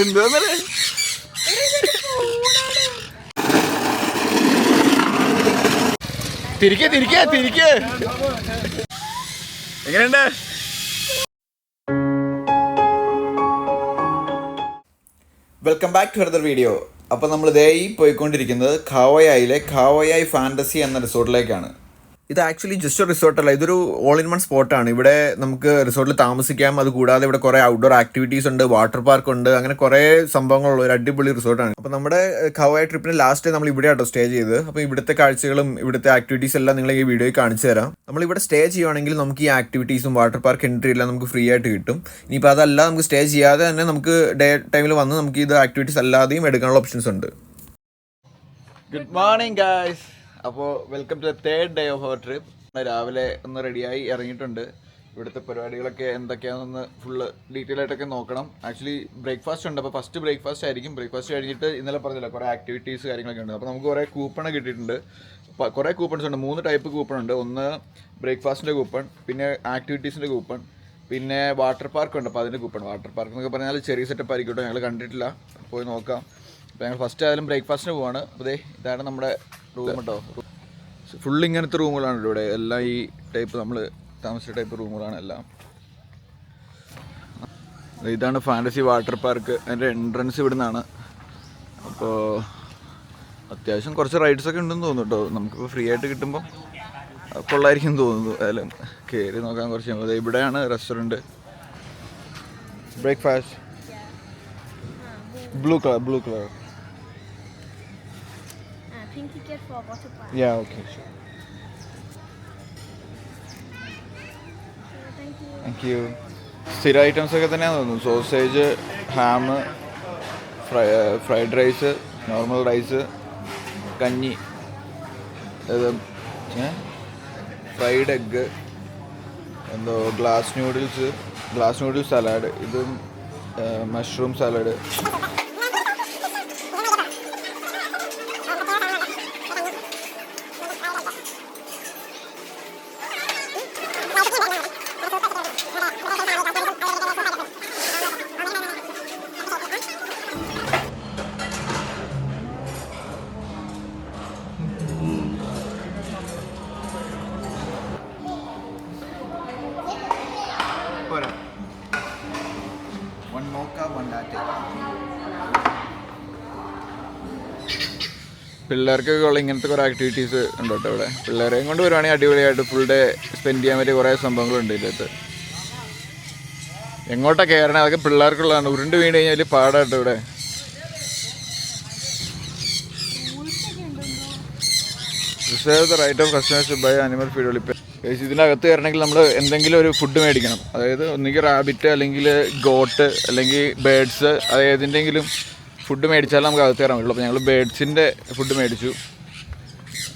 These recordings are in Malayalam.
എന്തോന്നല്ലേ തിരിക്കേ എങ്ങനെയുണ്ട്? Welcome back to another video. അപ്പോൾ നമ്മൾ പോയിക്കൊണ്ടിരിക്കുന്നത് ഖാവോയായിലെ ഖാവോയായി ഫാൻറ്റസി എന്ന റിസോർട്ടിലേക്കാണ്. ഇത് ആക്ച്വലി ജസ്റ്റ് ഒരു റിസോർട്ടല്ല, ഇതൊരു ഓൾ ഇൻ വൺ സ്പോട്ടാണ്. ഇവിടെ നമുക്ക് റിസോർട്ടിൽ താമസിക്കാം. അതുകൂടാതെ ഇവിടെ കുറേ ഔട്ട്ഡോർ ആക്ടിവിറ്റീസ് ഉണ്ട്, വാട്ടർ പാർക്ക് ഉണ്ട്, അങ്ങനെ കുറേ സംഭവങ്ങളുള്ള ഒരു അടിപൊളി റിസോർട്ടാണ്. അപ്പോൾ നമ്മുടെ ഖാവോയായി ട്രിപ്പിന് ലാസ്റ്റ് നമ്മൾ ഇവിടെയാട്ടോ സ്റ്റേ ചെയ്തത്. അപ്പോൾ ഇവിടുത്തെ കാഴ്ചകളും ഇവിടുത്തെ ആക്ടിവിറ്റീസ് എല്ലാം നിങ്ങൾ ഈ വീഡിയോയിൽ കാണിച്ചു തരാം. നമ്മളിവിടെ സ്റ്റേ ചെയ്യുവാണെങ്കിൽ നമുക്ക് ഈ ആക്ടിവിറ്റീസും വാട്ടർ പാർക്ക് എൻട്രി എല്ലാം നമുക്ക് ഫ്രീ ആയിട്ട് കിട്ടും. ഇനിയിപ്പോൾ അതല്ല, നമുക്ക് സ്റ്റേ ചെയ്യാതെ തന്നെ നമുക്ക് ഡേ ടൈമിൽ വന്ന് നമുക്ക് ഇത് ആക്ടിവിറ്റീസ് അല്ലാതെയും എടുക്കാനുള്ള ഓപ്ഷൻസ് ഉണ്ട്. Good morning guys. അപ്പോൾ welcome to the third day of our trip. രാവിലെ ഒന്ന് റെഡിയായി ഇറങ്ങിയിട്ടുണ്ട്. ഇവിടുത്തെ പരിപാടികളൊക്കെ എന്തൊക്കെയാണെന്ന് ഫുള്ള് ഡീറ്റെയിൽ ആയിട്ടൊക്കെ നോക്കണം. ആക്ച്വലി ബ്രേക്ക്ഫാസ്റ്റ് ഉണ്ട്. അപ്പോൾ ഫസ്റ്റ് ബ്രേക്ക്ഫാസ്റ്റ് ആയിരിക്കും. ബ്രേക്ക്ഫാസ്റ്റ് കഴിഞ്ഞിട്ട് ഇന്നലെ പറഞ്ഞില്ല കുറേ ആക്ടിവിറ്റീസ് കാര്യങ്ങളൊക്കെ ഉണ്ട്. അപ്പോൾ നമുക്ക് കുറേ കൂപ്പൺ കിട്ടിയിട്ടുണ്ട്. കുറേ കൂപ്പൺസ് ഉണ്ട്. 3 ടൈപ്പ് കൂപ്പൺ ഉണ്ട്. ഒന്ന് ബ്രേക്ക്ഫാസ്റ്റിൻ്റെ കൂപ്പൺ, പിന്നെ ആക്ടിവിറ്റീസിൻ്റെ കൂപ്പൺ, പിന്നെ വാട്ടർ പാർക്ക് ഉണ്ട്. അപ്പോൾ അതിൻ്റെ കൂപ്പൺ. വാട്ടർ പാർക്ക് എന്നൊക്കെ പറഞ്ഞാൽ ചെറിയ സെറ്റപ്പ് ആയിരിക്കും. ഞങ്ങൾ കണ്ടിട്ടില്ല, പോയി നോക്കാം. അപ്പോൾ ഞങ്ങൾ ഫസ്റ്റ് ആയാലും ബ്രേക്ക്ഫാസ്റ്റിന് പോവാണ്. അപ്പോൾ ഇതാണ് നമ്മുടെ റൂം കേട്ടോ. ഫുൾ ഇങ്ങനത്തെ റൂമുകളാണ് ഇവിടെ എല്ലാം. ഈ ടൈപ്പ് നമ്മൾ താമസിച്ച ടൈപ്പ് റൂമുകളാണ് എല്ലാം. ഇതാണ് ഫാൻറ്റസി വാട്ടർ പാർക്ക്. അതിൻ്റെ എൻട്രൻസ് ഇവിടെ നിന്നാണ്. അപ്പോൾ അത്യാവശ്യം കുറച്ച് റൈഡ്സൊക്കെ ഉണ്ടെന്ന് തോന്നുന്നു കേട്ടോ. നമുക്കിപ്പോൾ ഫ്രീ ആയിട്ട് കിട്ടുമ്പോൾ കൊള്ളായിരിക്കും തോന്നുന്നു. അതിലും കയറി നോക്കാൻ കുറച്ച്. ഇവിടെയാണ് restaurant. Breakfast blue colour. Pink ticket for water park. Yeah, okay, sure. Thank you. സ്ഥിര ഐറ്റംസ് ഒക്കെ തന്നെയാണെന്ന് തോന്നുന്നു. Sausage, ham, fried rice, normal rice, കഞ്ഞി, ഫ്രൈഡ് എഗ്ഗ്, എന്തോ ഗ്ലാസ് നൂഡിൽസ് സലാഡ്, ഇതും മഷ്റൂം സാലഡ്. പിള്ളേർക്കൊക്കെ ഉള്ള ഇങ്ങനത്തെ കുറേ ആക്ടിവിറ്റീസ് ഉണ്ട് കേട്ടോ ഇവിടെ. പിള്ളേരെയും കൊണ്ട് വരുവാണെങ്കിൽ അടിപൊളിയായിട്ട് ഫുൾ ഡേ സ്പെൻഡ് ചെയ്യാൻ പറ്റിയ കുറേ സംഭവങ്ങളുണ്ട് ഇതിനകത്ത്. എങ്ങോട്ടാണ് കയറണേ അതൊക്കെ പിള്ളേർക്കുള്ളതാണ്. ഉരുണ്ട് വീണ് കഴിഞ്ഞാൽ പാടാട്ടോ ഇവിടെ. Reserve the right of customers by animal feed ഒളിപ്പ്. ഇതിനകത്ത് കയറണമെങ്കിൽ നമ്മൾ എന്തെങ്കിലും ഒരു ഫുഡ് മേടിക്കണം. അതായത് ഒന്നുകിൽ റാബിറ്റ്, അല്ലെങ്കിൽ ഗോട്ട്, അല്ലെങ്കിൽ ബേഡ്സ്, അത് ഏതിൻ്റെങ്കിലും ഫുഡ് മേടിച്ചാലും നമുക്ക് അകത്ത് കയറാൻ പറ്റുള്ളൂ. അപ്പോൾ ഞങ്ങൾ ബേഡ്സിൻ്റെ ഫുഡ് മേടിച്ചു.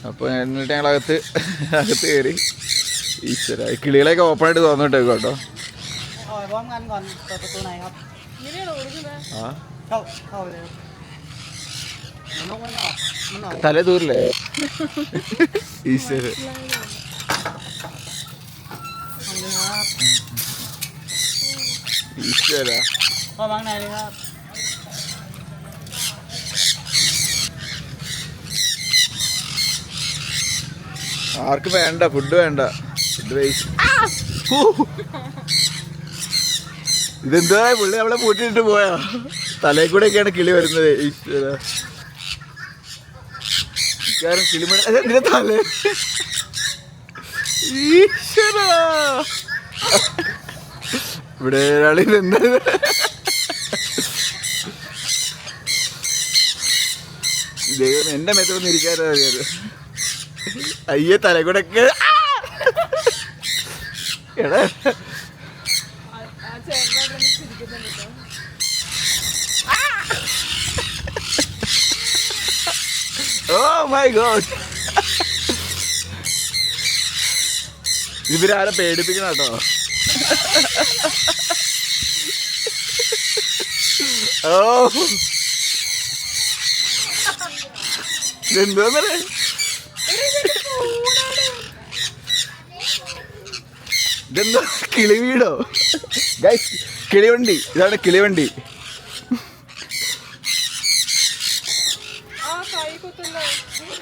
അപ്പോൾ എന്നിട്ട് ഞങ്ങളകത്ത് കയറി. ഈശ്വര, കിളികളെയൊക്കെ ഓപ്പണായിട്ട് തുറന്നിട്ടേക്കും കേട്ടോ. തലേ ദൂരില്ലേ ഈശ്വര. ഈശ്വര, ആർക്കും വേണ്ട, ഫുഡ് വേണ്ട, ഫുഡ് വേസ്റ്റ്. ഇതെന്താ പുള്ളി നമ്മളെ പൂട്ടിട്ട് പോയാ? തലയിൽ കൂടെയൊക്കെയാണ് കിളി വരുന്നത്. ഈശ്വര, കിളിമണ എന്തിനാ തല? ഈശ്വര, ഇവിടെ ഒരാളി എന്താ ദൈവം എന്റെ മെത്തൊന്നും ഇരിക്കാതെ അറിയാറ്. അയ്യേ, തല കൂടെ എടാ. ഓ മൈ ഗോഡ്, ഇവരാരെ പേടിപ്പിക്കണം കേട്ടോ. ഓ, എന്തോന്നല്ലേ ഇതെന്താ കിളിവീടോ ഗൈസ്? കിളിവണ്ടി, ഇതാണ് കിളിവണ്ടി.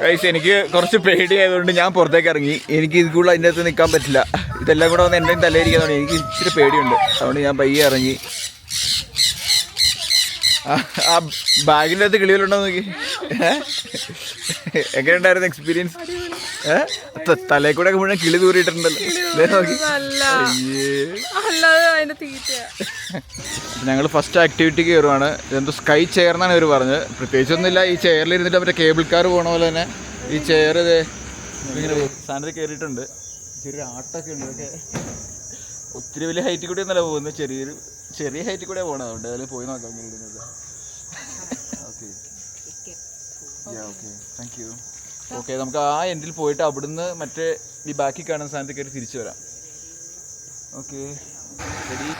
ഗൈസ് എനിക്ക് കുറച്ച് പേടിയായതുകൊണ്ട് ഞാൻ പുറത്തേക്ക് ഇറങ്ങി. എനിക്ക് ഇത് കൂടുതൽ അതിൻ്റെ അകത്ത് നിൽക്കാൻ പറ്റില്ല. ഇതെല്ലാം കൂടെ വന്ന് എൻ്റെ തലയിരിക്കുന്നതുകൊണ്ട് എനിക്ക് ഇച്ചിരി പേടിയുണ്ട്. അതുകൊണ്ട് ഞാൻ പയ്യെ ഇറങ്ങി. ആ ബാഗിൻ്റെ അകത്ത് കിളികളുണ്ടോ നോക്കി. എങ്ങനെയുണ്ടായിരുന്നു എക്സ്പീരിയൻസ്? തലയിൽ കൂടെ ഒക്കെ മുഴുവൻ കിളി തൂറിയിട്ടുണ്ടല്ലോ നോക്കി. ഞങ്ങൾ ഫസ്റ്റ് ആക്ടിവിറ്റി കയറുവാണ്. ഇതെന്തോ സ്കൈ ചെയർ എന്നാണ് ഇവർ പറഞ്ഞത്. പ്രത്യേകിച്ചൊന്നുമില്ല. ഈ ചെയറിൽ ഇരുന്നിട്ട് മറ്റേ കേബിൾ കാർ പോകണ പോലെ തന്നെ ഈ ചെയർ ഇങ്ങനെ സാധനത്തിൽ കയറിയിട്ടുണ്ട്. ചെറിയൊരു ആട്ടൊക്കെ ഉണ്ട്. ഇതൊക്കെ ഒത്തിരി വലിയ ഹൈറ്റിൽ കൂടെ ഒന്നല്ല പോകുന്നത്, ചെറിയ ഹൈറ്റിൽ കൂടെ പോകണം. അതുകൊണ്ട് അതിൽ പോയി നോക്കാം ഇങ്ങനെ ഇരുന്നത്. Okay okay thank you. Okay, നമുക്ക് ആ എൻഡിൽ പോയിട്ട് അവിടുന്ന് മറ്റേ ഈ ബാക്കി കാണുന്ന സ്ഥാനത്ത് കയറി തിരിച്ചു വരാം. ഓക്കെ ശരി.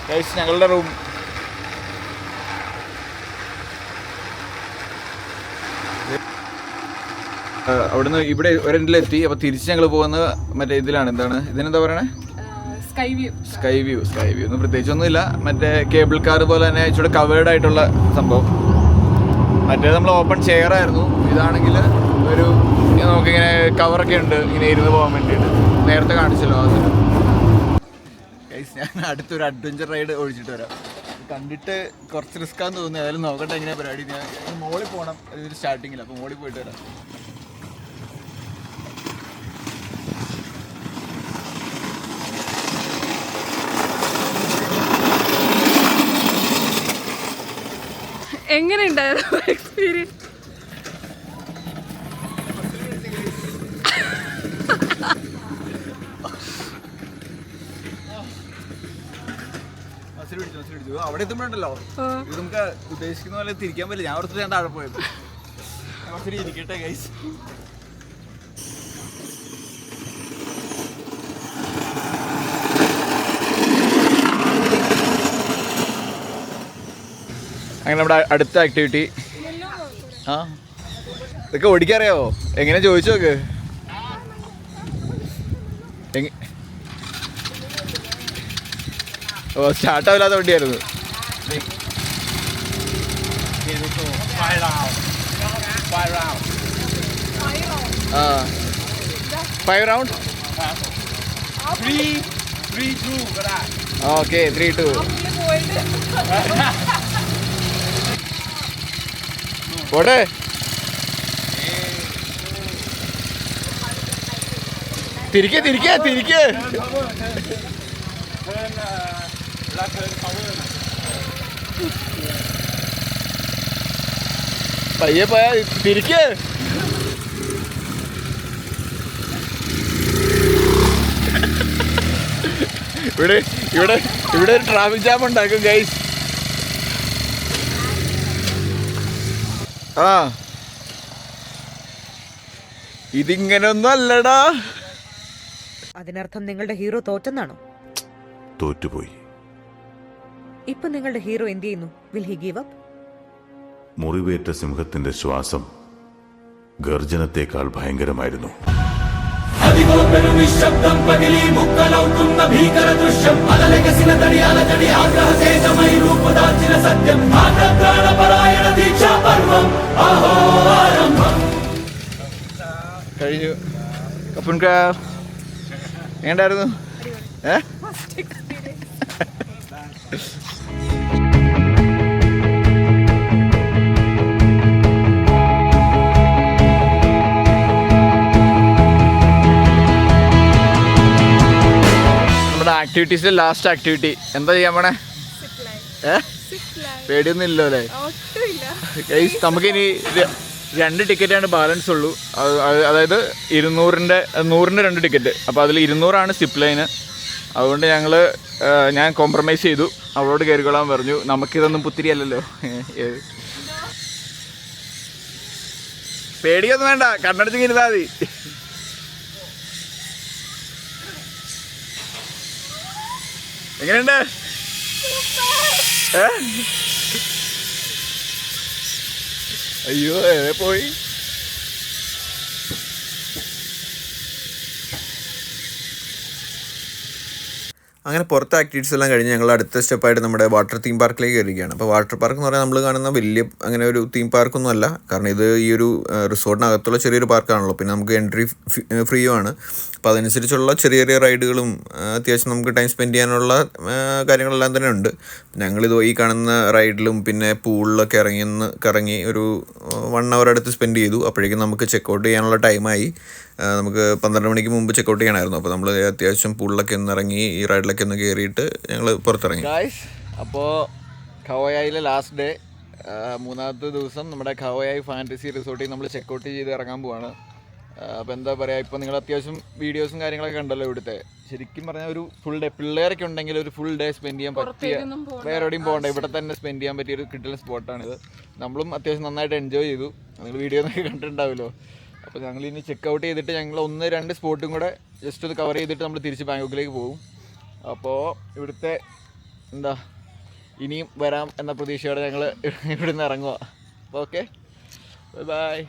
ഗൈസ് ഞങ്ങളുടെ റൂം. അവിടുന്ന് ഇവിടെ ഒരെൻഡിലെത്തി. അപ്പോൾ തിരിച്ച് ഞങ്ങൾ പോകുന്നത് മറ്റേ ഇതിലാണ്. എന്താണ് ഇതിനെന്താ പറയണേ? സ്കൈ വ്യൂ ഒന്നും പ്രത്യേകിച്ചൊന്നുമില്ല. മറ്റേ കേബിൾ കാർ പോലെ തന്നെ ഇച്ചിരി കവേർഡ് ആയിട്ടുള്ള സംഭവം. മറ്റേ നമ്മൾ ഓപ്പൺ ചെയർ ആയിരുന്നു. ഇതാണെങ്കിൽ ഒരു നമുക്കിങ്ങനെ കവറൊക്കെ ഉണ്ട്, ഇങ്ങനെ ഇരുന്ന് പോകാൻ വേണ്ടിയിട്ട്. നേരത്തെ കാണിച്ചല്ലോ അത്. ഗൈസ് ഞാൻ അടുത്തൊരു അഡ്വഞ്ചർ റൈഡ് ഒഴിച്ചിട്ട് വരാം. കണ്ടിട്ട് കുറച്ച് റിസ്ക്കാന്ന് തോന്നി. ഏതായാലും നോക്കട്ടെ എങ്ങനെയാണ് പരിപാടി. ഞാൻ മോളിൽ പോകണം, അതൊരു സ്റ്റാർട്ടിങ്ങിൽ. അപ്പോൾ മോളിൽ പോയിട്ട് വരാം. എങ്ങനെയുണ്ടായിരുന്നു എക്സ്പീരിയൻസ്? അവിടെ എത്തുമ്പോഴല്ലോ ഇത് നമുക്ക് ഉദ്ദേശിക്കുന്ന പോലെ തിരിക്കാൻ പറ്റില്ല. ഞാൻ ഓർത്തിട്ട് ഞാൻ താഴെ പോയത്. കുറച്ച് ഇരിക്കട്ടെ ഗൈസ്. അങ്ങനെ നമ്മുടെ അടുത്ത ആക്ടിവിറ്റി. ആ ഇതൊക്കെ ഓടിക്കാറിയാവോ? എങ്ങനെ ചോദിച്ചു നോക്ക്. ഓ സ്റ്റാർട്ടാവില്ലാത്ത വണ്ടിയായിരുന്നു. ആ 5 റൗണ്ട്. ഓക്കെ 3-2. പോട്ടെ. തിരിക്കേ പയ്യെ പോയാ തിരിക്കേ. ഇവിടെ ഒരു ട്രാഫിക് ജാം ഉണ്ടാക്കും ഗൈസ്. ആ ഇതിങ്ങനൊന്നും അല്ലടാ. അതിനർത്ഥം നിങ്ങളുടെ ഹീറോ തോറ്റെന്നാണോ? തോറ്റുപോയി. ഇപ്പൊ നിങ്ങളുടെ ഹീറോ എന്ത് ചെയ്യുന്നു? Will he give up? മുറിവേറ്റ സിംഹത്തിന്റെ ശ്വാസം ഗർജനത്തെക്കാൾ ഭയങ്കരമായിരുന്നു. കഴിഞ്ഞു. കപ്പുൻക എങ്ങനെയായിരുന്നു? നമ്മുടെ ആക്ടിവിറ്റീസിലെ ലാസ്റ്റ് ആക്ടിവിറ്റി എന്താ ചെയ്യാൻ പോണേ? പേടിയൊന്നും ഇല്ലോ അല്ലേ? നമുക്കിനി 2 ടിക്കറ്റാണ് ബാലൻസ് ഉള്ളൂ. അതായത് 200-ൻ്റെ 2 ടിക്കറ്റ്. അപ്പോൾ അതിൽ 200 സിപ്പ് ലൈന്. അതുകൊണ്ട് ഞാൻ കോംപ്രമൈസ് ചെയ്തു. അവളോട് കയറിക്കൊള്ളാൻ പറഞ്ഞു. നമുക്കിതൊന്നും പുത്തിരിയല്ലല്ലോ. പേടിയൊന്നും വേണ്ട, കണ്ണടച്ച് ഇരുന്നാൽ മതി. എങ്ങനെയുണ്ട്? അയ്യോ എവിടെ പോയി? അങ്ങനെ പുറത്തെ ആക്ടിവിറ്റീസ് എല്ലാം കഴിഞ്ഞ് ഞങ്ങൾ അടുത്ത സ്റ്റെപ്പായിട്ട് നമ്മുടെ വാട്ടർ തീം പാർക്കിലേക്ക് കയറിയിരിക്കുകയാണ്. അപ്പോൾ വാട്ടർ പാർക്ക് എന്ന് പറഞ്ഞാൽ നമ്മൾ കാണുന്ന വലിയ അങ്ങനെ ഒരു തീം പാർക്കൊന്നും അല്ല. കാരണം ഇത് ഈ ഒരു റിസോർട്ടിനകത്തുള്ള ചെറിയൊരു പാർക്കാണല്ലോ. പിന്നെ നമുക്ക് എൻട്രി ഫ്രീയുമാണ്. അപ്പോൾ അതനുസരിച്ചുള്ള ചെറിയ ചെറിയ റൈഡുകളും അത്യാവശ്യം നമുക്ക് ടൈം സ്പെൻഡ് ചെയ്യാനുള്ള കാര്യങ്ങളെല്ലാം തന്നെ ഉണ്ട്. ഞങ്ങളിത് ഈ കാണുന്ന റൈഡിലും പിന്നെ പൂളിലൊക്കെ കറങ്ങി ഒരു 1 hour അടുത്ത് സ്പെൻഡ് ചെയ്തു. അപ്പോഴേക്കും നമുക്ക് ചെക്കൗട്ട് ചെയ്യാനുള്ള ടൈമായി. നമുക്ക് 12 മണിക്ക് മുമ്പ് ചെക്കൗട്ട് ചെയ്യണമായിരുന്നു. അപ്പോൾ നമ്മൾ അത്യാവശ്യം പൂളിലൊക്കെ ഒന്ന് ഇറങ്ങി ഈ റൈഡിലൊക്കെ ഒന്ന് കയറിയിട്ട് ഞങ്ങൾ പുറത്തിറങ്ങി. ഗായ്സ്, അപ്പോൾ ഖാവോയായിലെ ലാസ്റ്റ് ഡേ, 3ാമത്തെ ദിവസം നമ്മുടെ ഖാവോയായി ഫാൻറ്റസി റിസോർട്ടിൽ നമ്മൾ ചെക്കൗട്ട് ചെയ്ത് ഇറങ്ങാൻ പോവാണ്. അപ്പോൾ എന്താ പറയുക, ഇപ്പോൾ നിങ്ങൾ അത്യാവശ്യം വീഡിയോസും കാര്യങ്ങളൊക്കെ കണ്ടല്ലോ ഇവിടുത്തെ. ശരിക്കും പറഞ്ഞാൽ ഒരു ഫുൾ ഡേ പിള്ളേരൊക്കെ ഉണ്ടെങ്കിൽ ഒരു ഫുൾ ഡേ സ്പെൻഡ് ചെയ്യാൻ പറ്റിയ, വേറെ എവിടെയും പോകണ്ട, ഇവിടെ തന്നെ സ്പെൻഡ് ചെയ്യാൻ പറ്റിയ ഒരു കിട്ടുന്ന സ്പോട്ടാണിത്. നമ്മളും അത്യാവശ്യം നന്നായിട്ട് എൻജോയ് ചെയ്തു. നിങ്ങൾ വീഡിയോ ഒക്കെ കണ്ടിട്ടുണ്ടാവുമല്ലോ. അപ്പോൾ ഞങ്ങൾ ഇനി ചെക്കൗട്ട് ചെയ്തിട്ട് ഞങ്ങൾ 1-2 സ്പോട്ടും കൂടെ ജസ്റ്റ് ഒന്ന് കവർ ചെയ്തിട്ട് നമ്മൾ തിരിച്ച് ബാങ്കോക്കിലേക്ക് പോകും. അപ്പോൾ ഇവിടുത്തെ എന്താ ഇനിയും വരാം എന്ന പ്രതീക്ഷയോടെ ഞങ്ങൾ ഇവിടുന്ന് ഇറങ്ങുക. അപ്പോൾ ഓക്കെ, ബൈ.